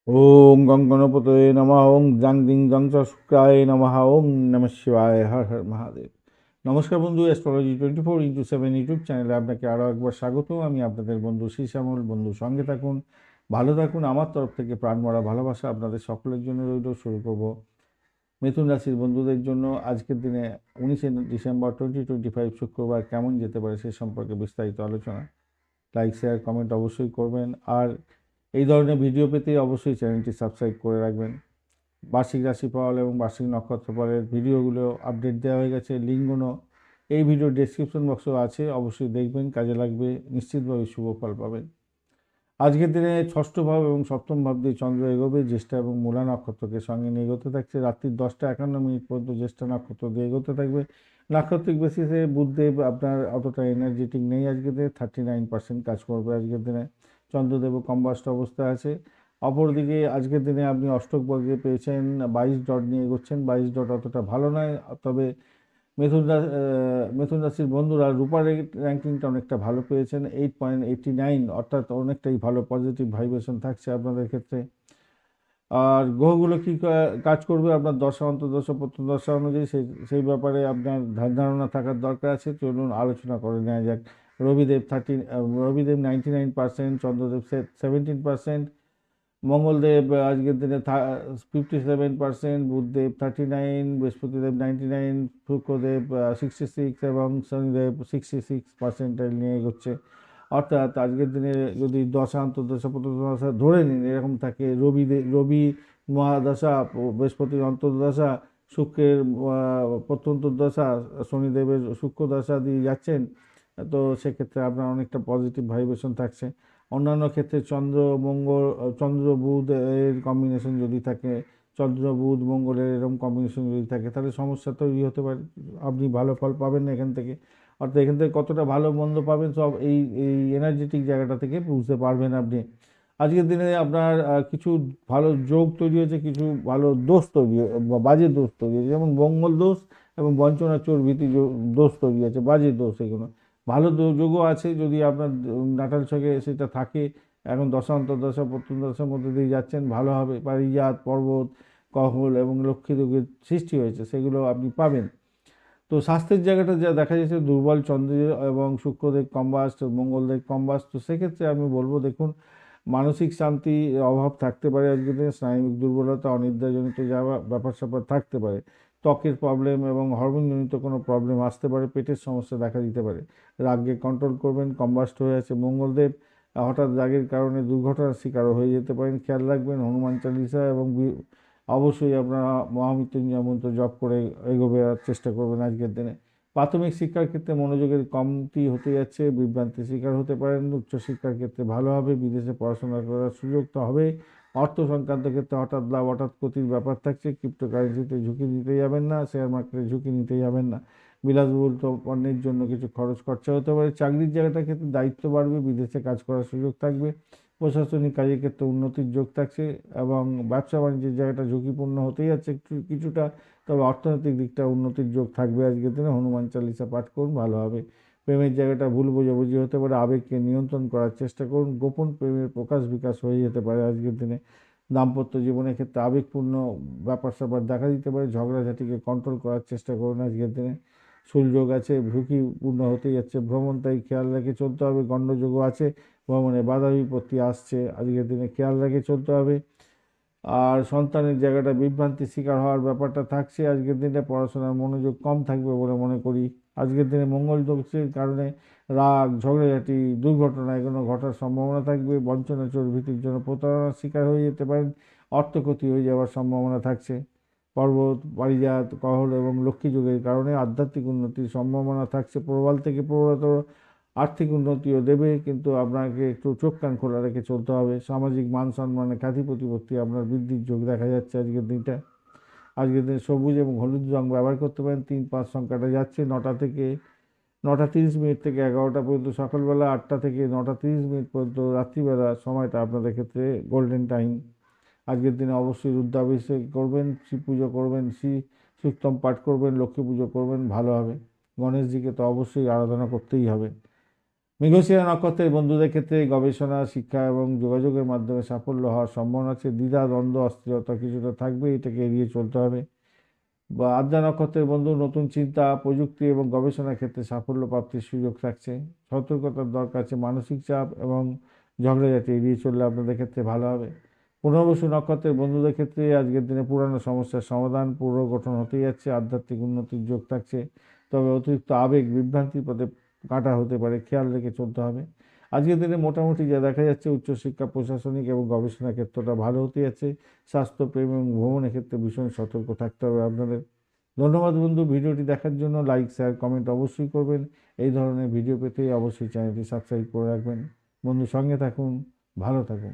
ওম গং গণপতয়ে নমঃ ওং জাং দিং জং চ শুক্রায় নমঃ ওং নমঃ শিবায় হর হর মহাদেব। নমস্কার বন্ধু, অ্যাস্ট্রোলজি 24x7 ইউটিউব চ্যানেলে আপনাকে আরও একবার স্বাগত। আমি আপনাদের বন্ধু শ্যামল। বন্ধু সঙ্গে থাকুন, ভালো থাকুন। আমার তরফ থেকে প্রাণভরা ভালোবাসা আপনাদের সকলের জন্য রইল। শুরু করব মিথুন রাশির বন্ধুদের জন্য আজকের দিনে 19শে ডিসেম্বর 2025 শুক্রবার কেমন যেতে পারে সে সম্পর্কে বিস্তারিত আলোচনা। লাইক শেয়ার কমেন্ট অবশ্যই করবেন, আর এই ধরনের ভিডিও পেতে অবশ্যই চ্যানেলটি সাবস্ক্রাইব করে রাখবেন। বার্ষিক রাশিফল এবং বার্ষিক নক্ষত্রফলের ভিডিওগুলো আপডেট দেওয়া হয়ে গেছে, লিঙ্কগুলো এই ভিডিও ডেসক্রিপশন বক্সেও আছে, অবশ্যই দেখবেন, কাজে লাগবে, নিশ্চিতভাবে শুভ ফল পাবেন। আজকের দিনে ষষ্ঠ ভাব এবং সপ্তম ভাব দিয়ে চন্দ্র এগোবে, জ্যেষ্ঠা এবং মূলা নক্ষত্রকে সঙ্গে নিয়ে এগোতে থাকছে। রাত্রি 10টা 51 মিনিট পর্যন্ত জ্যেষ্ঠা নক্ষত্র দিয়ে এগোতে থাকবে। নাক্ষত্রিক বেসিসে বুধদেব আপনার অতটা এনার্জেটিক নেই আজকের দিনে, 39% কাজ করবে আজকের দিনে। চন্দ্রদেব কম্বাস্ট অবস্থায় আছে। অপরদিকে আজকের দিনে আপনি অষ্টক বর্গে পেয়েছেন 22 ডট নিয়ে এগোচ্ছেন। 22 ডট অতটা ভালো নয়, তবে মিথুন রাশির বন্ধুরা রূপার র্যাঙ্কিংটা অনেকটা ভালো পেয়েছেন, 8.89, অর্থাৎ অনেকটাই ভালো, পজিটিভ ভাইব্রেশন থাকছে আপনাদের ক্ষেত্রে। আর গ্রহগুলো কী কাজ করবে আপনার দশা অন্তর্দশা প্রত্যদশা অনুযায়ী সেই ব্যাপারে আপনার ধারণা থাকার দরকার আছে। চলুন আলোচনা করে নেওয়া যাক। রবিদেব 99%, চন্দ্রদেব 17%, মঙ্গলদেব আজকের দিনে 57%, বুধদেব 39, বৃহস্পতিদেব 99, শুক্রদেব 66 এবং শনিদেব 66% নিয়ে এগোচ্ছে। অর্থাৎ আজকের দিনে যদি দশা অন্তর্দশা প্রত্যদশা ধরে নিন এরকম থাকে, রবি মহাদশা, বৃহস্পতির অন্তর্দশা, শুক্রের প্রত্যন্তর্দশা, শনিদেবের শুক্রদশা দিয়ে যাচ্ছেন, তো সেক্ষেত্রে আপনার অনেকটা পজিটিভ ভাইব্রেশন থাকছে। অন্যান্য ক্ষেত্রে চন্দ্র বুধ এর কম্বিনেশন যদি থাকে, চন্দ্র বুধ মঙ্গলের এরকম কম্বিনেশন যদি থাকে, তাহলে সমস্যা তৈরি হতে পারে, আপনি ভালো ফল পাবেন না এখান থেকে। অর্থাৎ এখান থেকে কতটা ভালো মন্দ পাবেন সব এই এই এনার্জেটিক জায়গাটা থেকে বুঝতে পারবেন আপনি। আজকের দিনে আপনার কিছু ভালো যোগ তৈরি হয়েছে, কিছু ভালো দোষ তৈরি বা বাজে দোষ তৈরি হয়েছে, যেমন মঙ্গল দোষ এবং বঞ্চনা চোর ভীতি দোষ তৈরি আছে, বাজে দোষ এগুলো। ভালো যোগও আছে যদি আপনার নাটাল ছকে সেটা থাকে। এখন দশা অন্তর্দশা প্রত্যন্তদশার মধ্যে দিয়ে যাচ্ছেন, ভালো হবে। পারিজাত পর্বত, কহল এবং লক্ষ্মী যোগের সৃষ্টি হয়েছে, সেগুলো আপনি পাবেন। তো স্বাস্থ্যের জায়গাটা যা দেখা যাচ্ছে দুর্বল, চন্দ্র এবং শুক্রদেব কম্বাস্ট, মঙ্গলদেব কম্বাস্ট, তো সেক্ষেত্রে আমি বলবো দেখুন, মানসিক শান্তির অভাব থাকতে পারে আজকের দিনে, স্নায়ুবিক দুর্বলতা, অনিদ্রাজনিত যাওয়া ব্যাপার স্যাপার থাকতে পারে, ত্বকের প্রবলেম এবং হরমোনজনিত কোনো প্রবলেম আসতে পারে, পেটের সমস্যা দেখা দিতে পারে। রাগকে কন্ট্রোল করবেন, কম্বাস্ট হয়ে আছে মঙ্গলদেব, হঠাৎ রাগের কারণে দুর্ঘটনার শিকারও হয়ে যেতে পারেন, খেয়াল রাখবেন। হনুমান চালিসা এবং অবশ্যই আপনারা মহামৃত্যুঞ্জয় মন্ত্র জপ করে এগোবে চেষ্টা করবেন আজকের দিনে। প্রাথমিক শিক্ষার ক্ষেত্রে মনোযোগের কমতি হতে যাচ্ছে, বিভ্রান্তির শিকার হতে পারেন। উচ্চশিক্ষার ক্ষেত্রে ভালো হবে, বিদেশে পড়াশোনা করার সুযোগ তো হবে। অর্থ সংক্রান্ত ক্ষেত্রে হঠাৎ লাভ হঠাৎ ক্ষতির ব্যাপার থাকছে। ক্রিপ্টোকারেন্সিতে ঝুঁকি নিতে যাবেন না, শেয়ার মার্কেটে ঝুঁকি নিতে যাবেন না। বিলাসবহুল পণ্যের জন্য কিছু খরচ খরচা হতে পারে। চাকরির জায়গাটার ক্ষেত্রে দায়িত্ব বাড়বে, বিদেশে কাজ করার সুযোগ থাকবে। প্রশাসনিক কাজের ক্ষেত্রে উন্নতির যোগ থাকছে এবং ব্যবসা বাণিজ্যের জায়গাটা ঝুঁকিপূর্ণ হতেই যাচ্ছে কিছুটা, তবে অর্থনৈতিক দিকটা উন্নতির যোগ থাকবে আজকের দিনে। হনুমান চালিসা পাঠ করুন, ভালো হবে। প্রেমের জায়গাটা ভুল বোঝাবুঝি হতে পারে, আবেগকে নিয়ন্ত্রণ করার চেষ্টা করুন, গোপন প্রেমের প্রকাশ বিকাশ হয়ে যেতে পারে আজকের দিনে। দাম্পত্য জীবনের ক্ষেত্রে আবেগপূর্ণ ব্যাপার স্যাপার দেখা দিতে পারে, ঝগড়াঝাটিকে কন্ট্রোল করার চেষ্টা করুন আজকের দিনে। সুযোগ আছে, ঝুঁকিপূর্ণ হতেই যাচ্ছে, ভ্রমণ তাই খেয়াল রেখে চলতে হবে। গণ্ডযোগও আছে, ভ্রমণে বাধা বিপত্তি আসছে, আজকের দিনে খেয়াল রেখে চলতে হবে। আর সন্তানের জায়গাটা বিভ্রান্তির শিকার হওয়ার ব্যাপারটা থাকছে আজকের দিনে, পড়াশোনার মনোযোগ কম থাকবে বলে মনে করি। আজকের দিনে মঙ্গল দোষের কারণে রাগ, ঝগড়াঝাটি, দুর্ঘটনা এগুলো ঘটার সম্ভাবনা থাকবে। বঞ্চনা চোর ভীতির জন্য প্রতারণার শিকার হয়ে যেতে পারেন, অর্থক্ষতি হয়ে যাওয়ার সম্ভাবনা থাকছে। পর্বত, পারিজাত, কহল এবং লক্ষ্মী যোগের কারণে আধ্যাত্মিক উন্নতির সম্ভাবনা থাকছে। প্রবাল থেকে প্রবলতর আর্থিক উন্নতিও দেবে, কিন্তু আপনাকে একটু চোখ কান খোলা রেখে চলতে হবে। সামাজিক মান সম্মানে খ্যাতি প্রতিপত্তি আপনার বৃদ্ধির যোগ দেখা যাচ্ছে আজকের দিনটা। আজকের দিনে সবুজ এবং হলুদ রং ব্যবহার করতে পারেন। 3-5 সংখ্যাটা যাচ্ছে 9টা 30 মিনিট থেকে 11টা পর্যন্ত সকালবেলা, 8টা থেকে 9টা 30 মিনিট পর্যন্ত রাত্রিবেলা, সময়টা আপনাদের ক্ষেত্রে গোল্ডেন টাইম। আজকের দিনে অবশ্যই রুদ্রাভিষেক করবেন, শিব পুজো করবেন, সুক্তম পাঠ করবেন, লক্ষ্মী পুজো করবেন, ভালো হবে। গণেশজিকে তো অবশ্যই আরাধনা করতেই হবে। মৃগশিরা নক্ষত্রের বন্ধুদের ক্ষেত্রে গবেষণা, শিক্ষা এবং যোগাযোগের মাধ্যমে সাফল্য হওয়ার সম্ভাবনা আছে। দ্বিধা, দ্বন্দ্ব, অস্থিরতা কিছুটা থাকবে, এটাকে এড়িয়ে চলতে হবে। বা আদ্রা নক্ষত্রের বন্ধু, নতুন চিন্তা, প্রযুক্তি এবং গবেষণার ক্ষেত্রে সাফল্য প্রাপ্তির সুযোগ থাকছে। সতর্কতার দরকার আছে, মানসিক চাপ এবং ঝগড়াঝাটি এড়িয়ে চললে আপনাদের ক্ষেত্রে ভালো হবে। পুনর্বসু নক্ষত্রের বন্ধুদের ক্ষেত্রে আজকের দিনে পুরানো সমস্যার সমাধান, পুনর্গঠন হতে যাচ্ছে, আধ্যাত্মিক উন্নতির যোগ থাকছে। তবে অতিরিক্ত আবেগ বিভ্রান্তির পথে কাটা হতে পারে, খেয়াল রেখে চলতে হবে। আজকের দিনে মোটামুটি যা দেখা যাচ্ছে, উচ্চশিক্ষা, প্রশাসনিক এবং গবেষণা ক্ষেত্রটা ভালো হতে যাচ্ছে। স্বাস্থ্য, প্রেম এবং ভ্রমণের ক্ষেত্রে ভীষণ সতর্ক থাকতে হবে আপনাদের। ধন্যবাদ বন্ধু, ভিডিওটি দেখার জন্য। লাইক, শেয়ার, কমেন্ট অবশ্যই করবেন। এই ধরনের ভিডিও পেতে অবশ্যই চ্যানেলটি সাবস্ক্রাইব করে রাখবেন। বন্ধু, সঙ্গে থাকুন, ভালো থাকুন।